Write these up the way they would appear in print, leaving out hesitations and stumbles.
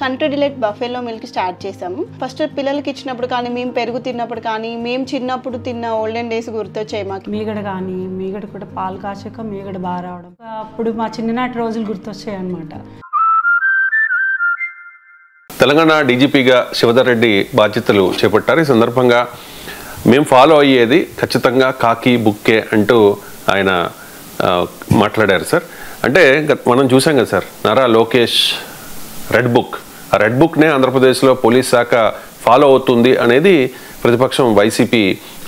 Country delight buffalo milk start చేసాము. First పిల్లలకి ఇచ్చినప్పుడు కానీ, మేము పెరుగు తిన్నప్పుడు కానీ, మేము చిన్నప్పుడు తిన్న ఓల్డెన్ డేస్ గుర్తొచ్చాయి మాకు. మీగడ కానీ, మీగడ కూడా పాలు కాచాక మీగడ బాగా రావడం, అప్పుడు మా చిన్ననాటి రోజులు గుర్తొచ్చాయి అన్నమాట. తెలంగాణ డీజీపీగా శివధర్ రెడ్డి బాధ్యతలు చేపట్టారు. ఈ సందర్భంగా మేము ఫాలో అయ్యేది ఖచ్చితంగా కాకి బుక్కే అంటూ ఆయన మాట్లాడారు సార్. అంటే మనం చూసాం కదా sir, Nara Lokesh red book, ఆ రెడ్ బుక్నే ఆంధ్రప్రదేశ్లో పోలీస్ శాఖ ఫాలో అవుతుంది అనేది ప్రతిపక్షం వైసీపీ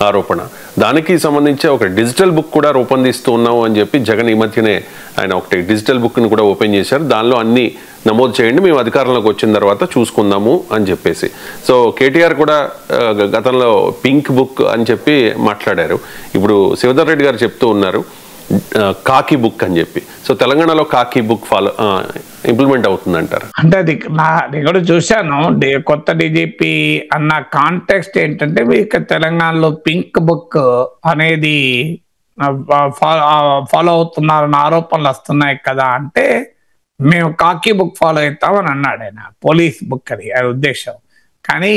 ఆరోపణ. దానికి సంబంధించి ఒక డిజిటల్ బుక్ కూడా రూపొందిస్తూ ఉన్నాము అని చెప్పి జగన్ ఈ మధ్యనే ఆయన ఒకటి డిజిటల్ బుక్ని కూడా ఓపెన్ చేశారు. దానిలో అన్ని నమోదు చేయండి, మేము అధికారంలోకి వచ్చిన తర్వాత చూసుకుందాము అని చెప్పేసి. సో కేటీఆర్ కూడా గతంలో పింక్ బుక్ అని చెప్పి మాట్లాడారు. ఇప్పుడు శివధర్ రెడ్డి గారు చెప్తూ ఉన్నారు కాకి బుక్ అని చెప్పి. సో తెలంగాణలో కాకి బుక్ ఫాలో ఇంప్లిమెంట్ అవుతుందంటారు. అంటే అది నేను కూడా చూశాను. కొత్త డీజీపీ అన్న కాంటెక్స్ట్ ఏంటంటే, మీకు తెలంగాణలో పింక్ బుక్ అనేది ఫాలో అవుతున్నారన్న ఆరోపణలు వస్తున్నాయి కదా అంటే, మేము కాకి బుక్ ఫాలో అవుతామని అన్నాడు ఆయన. పోలీస్ బుక్ అది ఉద్దేశం. కానీ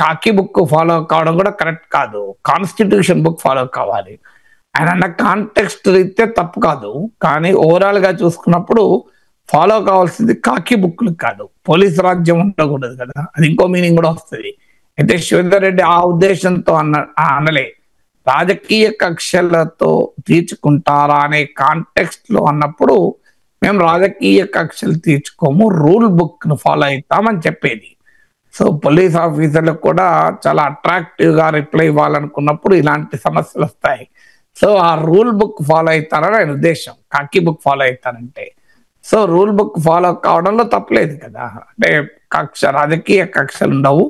కాకి బుక్ ఫాలో కావడం కూడా కరెక్ట్ కాదు, కాన్స్టిట్యూషన్ బుక్ ఫాలో కావాలి. ఆయన అన్న కాంటెక్స్ట్ రీత్యా తప్పు కాదు, కానీ ఓవరాల్ గా చూసుకున్నప్పుడు ఫాలో కావాల్సింది కాకి బుక్లు కాదు, పోలీస్ రాజ్యం ఉండకూడదు కదా, అది ఇంకో మీనింగ్ కూడా వస్తుంది. అయితే శివధర్ రెడ్డి ఆ ఉద్దేశంతో అనలే, రాజకీయ కక్షలతో తీర్చుకుంటారా అనే కాంటెక్స్ట్ లో అన్నప్పుడు మేము రాజకీయ కక్షలు తీర్చుకోము, రూల్ బుక్ ను ఫాలో అవుతామని చెప్పేది. సో పోలీస్ ఆఫీసర్లకు కూడా చాలా అట్రాక్టివ్ గా రిప్లై ఇవ్వాలనుకున్నప్పుడు ఇలాంటి సమస్యలు వస్తాయి. సో ఆ రూల్ బుక్ ఫాలో అవుతారని ఆయన ఉద్దేశం, కాకి బుక్ ఫాలో అవుతారంటే. సో రూల్ బుక్ ఫాలో కావడంలో తప్పలేదు కదా. అంటే రాజకీయ కక్షలు ఉండవు,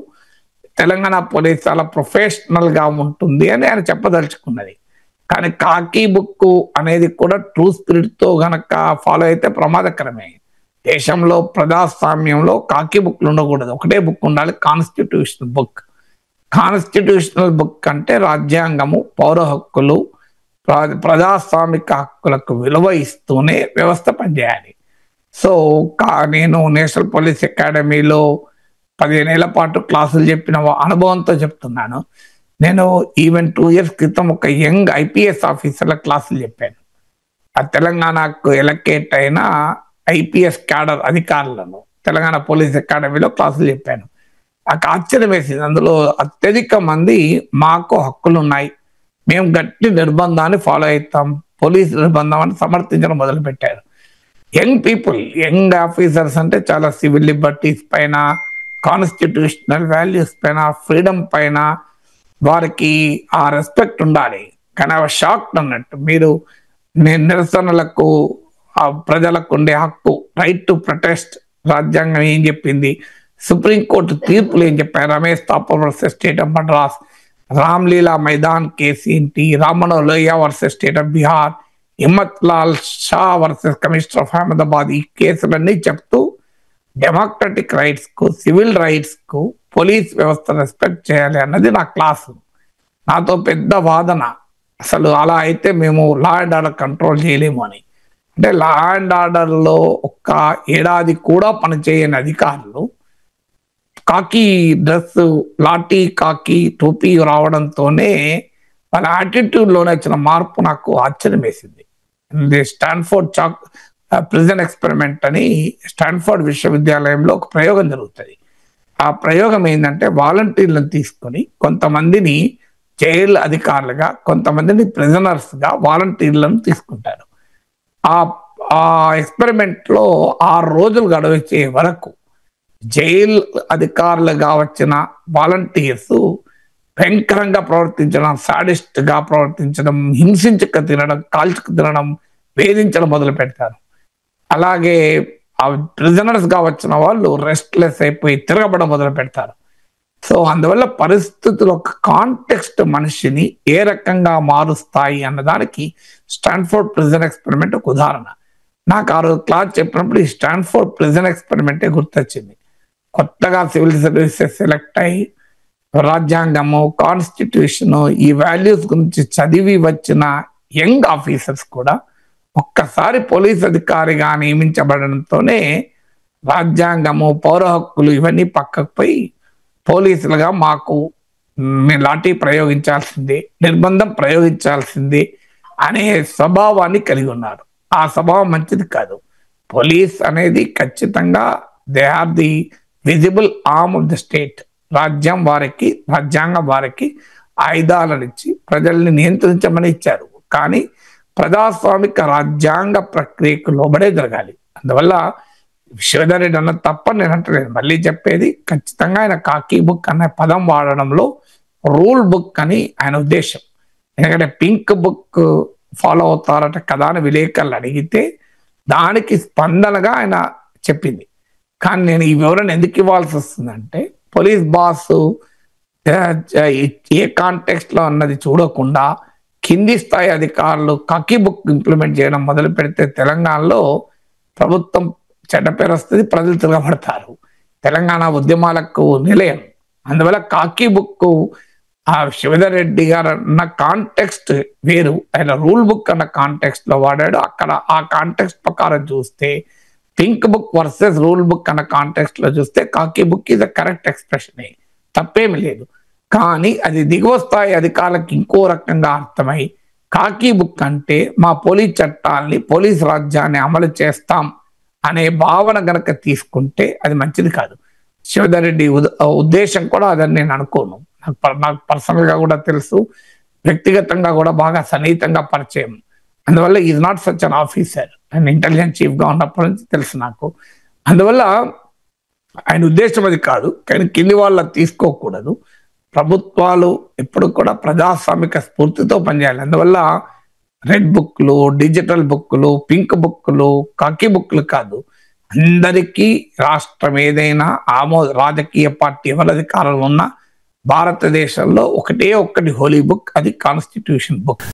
తెలంగాణ పోలీస్ చాలా ప్రొఫెషనల్ గా ఉంటుంది అని ఆయన చెప్పదలుచుకున్నది. కానీ కాకి బుక్ అనేది కూడా ట్రూ స్పిరిట్ తో గనక ఫాలో అయితే ప్రమాదకరమే. దేశంలో ప్రజాస్వామ్యంలో కాకి బుక్లు ఉండకూడదు, ఒకటే బుక్ ఉండాలి, కాన్స్టిట్యూషనల్ బుక్. కాన్స్టిట్యూషనల్ బుక్ అంటే రాజ్యాంగము, పౌర హక్కులు, ప్రజాస్వామిక హక్కులకు విలువ ఇస్తూనే వ్యవస్థ పనిచేయాలి. సో నేను నేషనల్ పోలీస్ అకాడమీలో 15 ఏళ్ల పాటు క్లాసులు చెప్పిన అనుభవంతో చెప్తున్నాను. నేను ఈవెన్ 2 years క్రితం ఒక యంగ్ ఐపీఎస్ ఆఫీసర్ల క్లాసులు చెప్పాను. ఆ తెలంగాణకు ఎలకేట్ అయిన ఐపీఎస్ క్యాడర్ అధికారులను తెలంగాణ పోలీస్ అకాడమీలో క్లాసులు చెప్పాను. నాకు ఆశ్చర్యం వేసింది. అందులో అత్యధిక మంది మాకు హక్కులు ఉన్నాయి, మేము గట్టి నిర్బంధాన్ని ఫాలో అవుతాం, పోలీస్ నిర్బంధం అని సమర్థించడం మొదలుపెట్టారు. యంగ్ పీపుల్, యంగ్ ఆఫీసర్స్ అంటే చాలా సివిల్ లిబర్టీస్ పైన, కాన్స్టిట్యూషనల్ వాల్యూస్ పైన, ఫ్రీడమ్ పైన వారికి ఆ రెస్పెక్ట్ ఉండాలి. కానీ అవి షాక్డ్ అన్నట్టు, మీరు నిరసనలకు ప్రజలకు ఉండే హక్కు, రైట్ టు ప్రొటెస్ట్ రాజ్యాంగం ఏం చెప్పింది, సుప్రీంకోర్టు తీర్పులు ఏం చెప్పారు, Ramesh Thapar versus state of Madras, Ramlila Maidan case ఏంటి, రామనో Lohia versus state of Bihar, Himmat Lal Shah versus commissioner of Ahmedabad, ఈ కేసులన్నీ చెప్తూ డెమోక్రటిక్ రైట్స్ కు, సివిల్ రైట్స్ కు పోలీస్ వ్యవస్థ రెస్పెక్ట్ చేయాలి అన్నది నా క్లాసు. నాతో పెద్ద వాదన, అసలు అలా అయితే మేము లా అండ్ ఆర్డర్ కంట్రోల్ చేయలేము అని. అంటే లా అండ్ ఆర్డర్ లో ఒక్క ఏడాది కూడా పనిచేయని అధికారులు కాకి డ్రెస్, లాఠీ కాకి టోపీ రావడంతోనే వాళ్ళ యాటిట్యూడ్ లోనే వచ్చిన మార్పు నాకు ఆశ్చర్యం వేసింది. స్టాన్ఫోర్డ్ ప్రిజన్ ఎక్స్పెరిమెంట్ అని స్టాన్ఫోర్డ్ విశ్వవిద్యాలయంలో ఒక ప్రయోగం జరుగుతుంది. ఆ ప్రయోగం ఏంటంటే, వాలంటీర్లను తీసుకొని కొంతమందిని జైలు అధికారులుగా, కొంతమందిని ప్రిజనర్స్ గా వాలంటీర్లను తీసుకుంటారు. ఆ ఎక్స్పెరిమెంట్ లో 6 రోజులు గడవచ్చే వరకు జైలు అధికారులుగా వచ్చిన వాలంటీర్స్ భయంకరంగా ప్రవర్తించడం, సాడిస్ట్ గా ప్రవర్తించడం, హింసించక తినడం, కాల్చుకు తినడం, వేధించడం మొదలు పెడతారు. అలాగే ఆ ప్రిజనర్స్ గా వచ్చిన వాళ్ళు రెస్ట్లెస్ అయిపోయి తిరగబడం మొదలు పెడతారు. సో అందువల్ల పరిస్థితుల కాంటెక్స్ట్ మనిషిని ఏ రకంగా మారుస్తాయి అన్నదానికి స్టాన్ఫోర్డ్ ప్రిజన్ ఎక్స్పెరిమెంట్ ఒక ఉదాహరణ. నాకు ఆ రోజు క్లాస్ చెప్పినప్పుడు ఈ స్టాన్ఫోర్డ్ ప్రిజన్ ఎక్స్పెరిమెంటే గుర్తొచ్చింది. కొత్తగా సివిల్ సర్వీసెస్ సెలెక్ట్ అయ్యి రాజ్యాంగము, కాన్స్టిట్యూషన్, ఈ వాల్యూస్ గురించి చదివి వచ్చిన యంగ్ ఆఫీసర్స్ కూడా ఒక్కసారి పోలీస్ అధికారిగా నియమించబడడంతోనే రాజ్యాంగము, పౌర హక్కులు ఇవన్నీ పక్కకు పోయి పోలీసులుగా మాకు మేము లాఠీ ప్రయోగించాల్సిందే, నిర్బంధం ప్రయోగించాల్సిందే అనే స్వభావాన్ని కలిగి ఉన్నారు. ఆ స్వభావం మంచిది కాదు. పోలీస్ అనేది ఖచ్చితంగా they are the visible arm of the state. రాజ్యాంగం వారికి ఆయుధాలను ఇచ్చి ప్రజల్ని నియంత్రించమని ఇచ్చారు. కానీ ప్రజాస్వామిక రాజ్యాంగ ప్రక్రియకు లోబడే జరగాలి. అందువల్ల శివధర్ రెడ్డి అన్న తప్పని నేను అంటలేదు. మళ్ళీ చెప్పేది ఖచ్చితంగా ఆయన కాకీ బుక్ అనే పదం వాడడంలో రూల్ బుక్ అని ఆయన ఉద్దేశం. ఎందుకంటే పింక్ బుక్ ఫాలో అవుతారట కదా అని విలేకరులు అడిగితే దానికి స్పందనగా ఆయన చెప్పింది. కానీ నేను ఈ వివరణ ఎందుకు ఇవ్వాల్సి వస్తుందంటే పోలీస్ బాస్ ఏ కాంటెక్స్ట్ లో అన్నది చూడకుండా కింది స్థాయి అధికారులు కాకీ బుక్ ఇంప్లిమెంట్ చేయడం మొదలు పెడితే తెలంగాణలో ప్రభుత్వం చెడ్డ పేరు వస్తుంది, ప్రజలు తిరగబడతారు. తెలంగాణ ఉద్యమాలకు నిలయం. అందువల్ల కాకీ బుక్ ఆ శివధర్ రెడ్డి గారు అన్న కాంటెక్స్ట్ వేరు, ఆయన రూల్ బుక్ అన్న కాంటెక్స్ట్ లో వాడాడు. అక్కడ ఆ కాంటెక్స్ట్ ప్రకారం చూస్తే pink book versus rule book అన్న కాంటెక్స్ట్ లో చూస్తే khaki book is a correct expression, తప్పేమి లేదు. కానీ అది దిగువ స్థాయి అధికారులకు ఇంకో రకంగా అర్థమై కాకీ బుక్ అంటే మా పోలీస్ చట్టాలని, పోలీస్ రాజ్యాన్ని అమలు చేస్తాం అనే భావన గనక తీసుకుంటే అది మంచిది కాదు. శివధర్ రెడ్డి ఉద్దేశం కూడా అదని నేను అనుకోను. నాకు పర్సనల్ గా కూడా తెలుసు, వ్యక్తిగతంగా కూడా బాగా సన్నిహితంగా పరిచయం. అందువల్ల is not such an officer. ఆయన ఇంటెలిజెన్స్ చీఫ్ గా ఉన్నప్పటి నుంచి తెలుసు నాకు. అందువల్ల ఆయన ఉద్దేశం అది కాదు. కానీ కింది వాళ్ళ తీసుకోకూడదు. ప్రభుత్వాలు ఎప్పుడు కూడా ప్రజాస్వామిక స్ఫూర్తితో పనిచేయాలి. అందువల్ల రెడ్ బుక్లు, డిజిటల్ బుక్లు, పింక్ బుక్లు, కాకీ బుక్లు కాదు, అందరికీ రాష్ట్రం ఏదైనా రాజకీయ పార్టీ ఎవరి అధికారంలో ఉన్నా భారతదేశంలో ఒకటే ఒక్కటి హోలీ బుక్, అది కాన్స్టిట్యూషన్ బుక్.